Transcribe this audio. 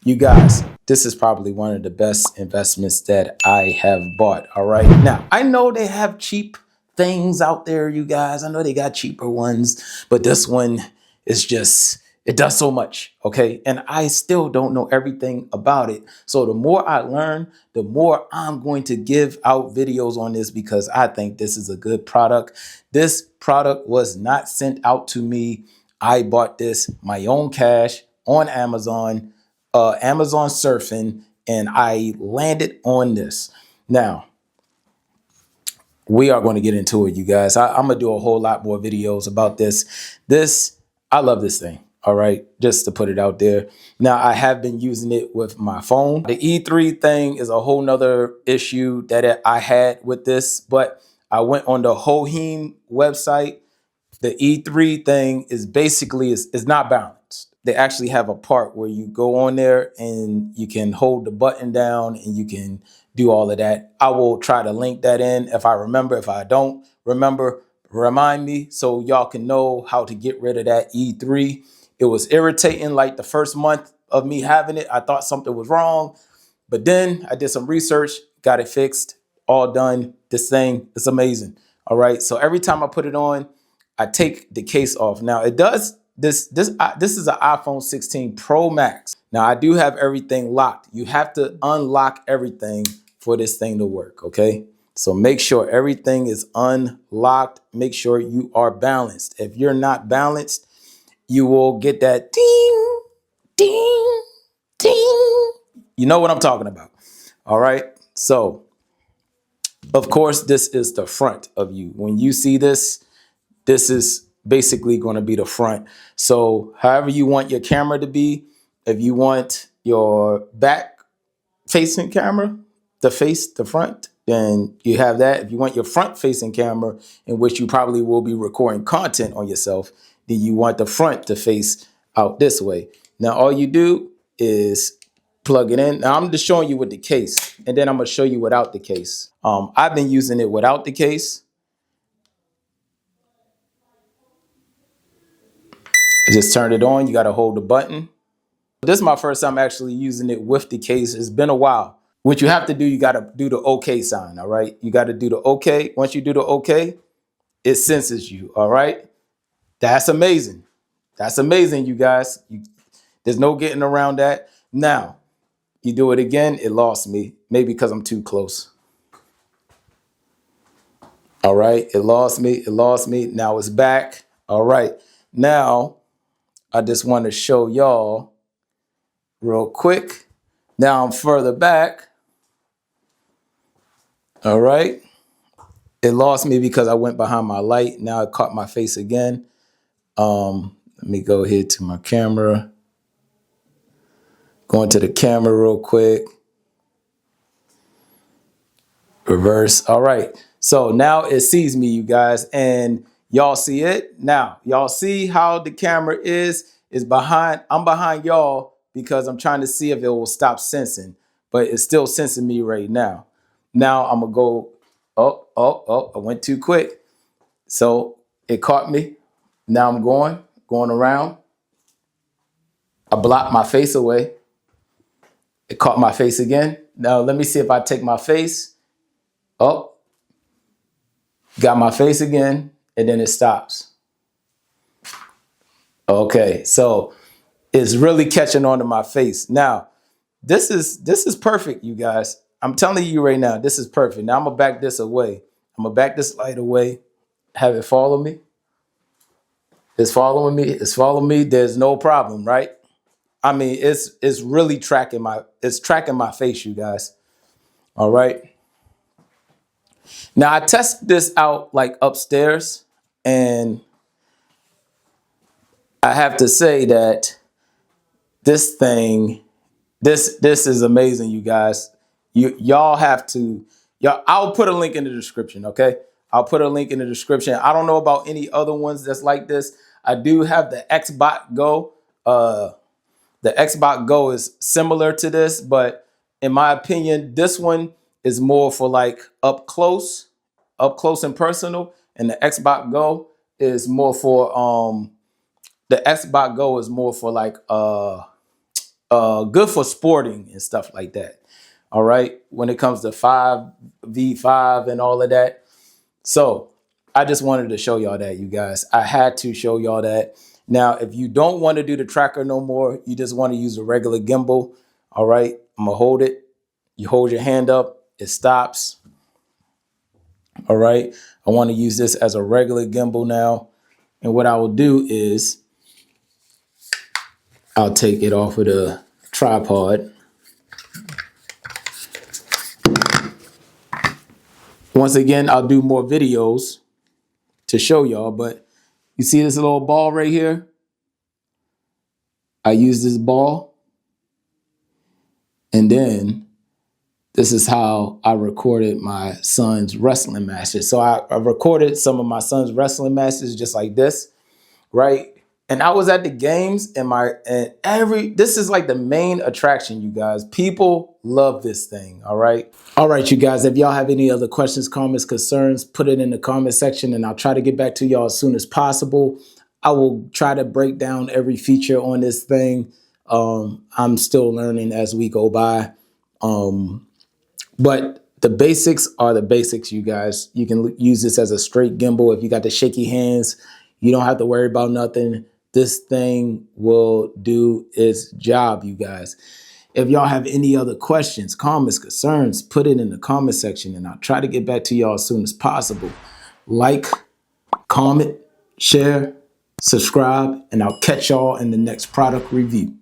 You guys, this is probably one of the best investments that I have bought. All right. Now, I know they have cheap things out there, you guys. I know they got cheaper ones, but this one is just, it does so much. Okay. And I still don't know everything about it. So the more I learn, the more I'm going to give out videos on this because I think this is a good product. This product was not sent out to me. I bought this my own cash on Amazon. Amazon surfing, and I landed on this. Now, we are going to get into it, you guys. I'm going to do a whole lot more videos about this. I love this thing. All right, just to put it out there. Now, I have been using it with my phone. The E3 thing is a whole nother issue that I had with this, but I went on the Hohem website. The E3 thing is basically is not balanced. They actually have a part where you go on there and you can hold the button down and you can do all of that. I will try to link that in if I remember. If I don't remember, remind me so y'all can know how to get rid of that E3. It was irritating like the first month of me having it. I thought something was wrong, but then I did some research, got it fixed, all done. This thing is amazing. All right. So every time I put it on, I take the case off. Now it does this is an iPhone 16 Pro Max. Now I do have everything locked. You have to unlock everything for this thing to work. Okay. So make sure everything is unlocked. Make sure you are balanced. If you're not balanced, you will get that ding, ding, ding. You know what I'm talking about. All right. So of course, this is the front of you. When you see this, this is basically going to be the front. So however you want your camera to be, if you want your back facing camera to face the front, then you have that. If you want your front facing camera, in which you probably will be recording content on yourself, then you want the front to face out this way. Now, all you do is plug it in. Now, I'm just showing you with the case, and then I'm going to show you without the case. I've been using it without the case. Just turn it on. You got to hold the button. This is my first time actually using it with the case. It's been a while. What you have to do, you got to do the OK sign. All right. You got to do the OK. Once you do the OK, it senses you. All right. That's amazing. That's amazing, you guys. There's no getting around that. Now, you do it again. It lost me. Maybe because I'm too close. All right. It lost me. It lost me. Now it's back. All right. Now, I just want to show y'all real quick. Now I'm further back. All right. It lost me because I went behind my light. Now it caught my face again. Let me go ahead to my camera. Go into the camera real quick. Reverse. All right. So now it sees me, you guys, and y'all see it. Now y'all see how the camera is behind. I'm behind y'all because I'm trying to see if it will stop sensing, but it's still sensing me right now. Now I'm gonna go. Oh, I went too quick. So it caught me. Now I'm going around. I blocked my face away. It caught my face again. Now let me see if I take my face. Oh, got my face again, and then it stops. Okay, so it's really catching on to my face. Now, this is perfect, you guys. I'm telling you right now, this is perfect. Now I'm gonna back this away. I'm gonna back this light away, have it follow me. It's following me. It's following me. There's no problem, right? I mean, it's really tracking my face, you guys. All right. Now I tested this out like upstairs, and I have to say that this thing, this is amazing, you guys. Y'all have to, I'll put a link in the description, okay? I'll put a link in the description. I don't know about any other ones that's like this. I do have the Xbox Go. The Xbox Go is similar to this, but in my opinion, this one is more for like up close and personal, and the Xbox Go is more for like good for sporting and stuff like that. All right. When it comes to 5v5 and all of that. So I just wanted to show y'all that, you guys. I had to show y'all that. Now, if you don't want to do the tracker no more, you just want to use a regular gimbal. All right. I'm going to hold it. You hold your hand up. It stops. All right. I want to use this as a regular gimbal now. And what I will do is I'll take it off of the tripod. Once again, I'll do more videos to show y'all, but you see this little ball right here? I use this ball, and then this is how I recorded my son's wrestling matches. So I recorded some of my son's wrestling matches just like this, right? And I was at the games, and this is like the main attraction, you guys. People love this thing, all right? All right, you guys, if y'all have any other questions, comments, concerns, put it in the comment section, and I'll try to get back to y'all as soon as possible. I will try to break down every feature on this thing. I'm still learning as we go by. But the basics are the basics, you guys. You can use this as a straight gimbal. If you got the shaky hands, you don't have to worry about nothing. This thing will do its job, you guys. If y'all have any other questions, comments, concerns, put it in the comment section, and I'll try to get back to y'all as soon as possible. Like, comment, share, subscribe, and I'll catch y'all in the next product review.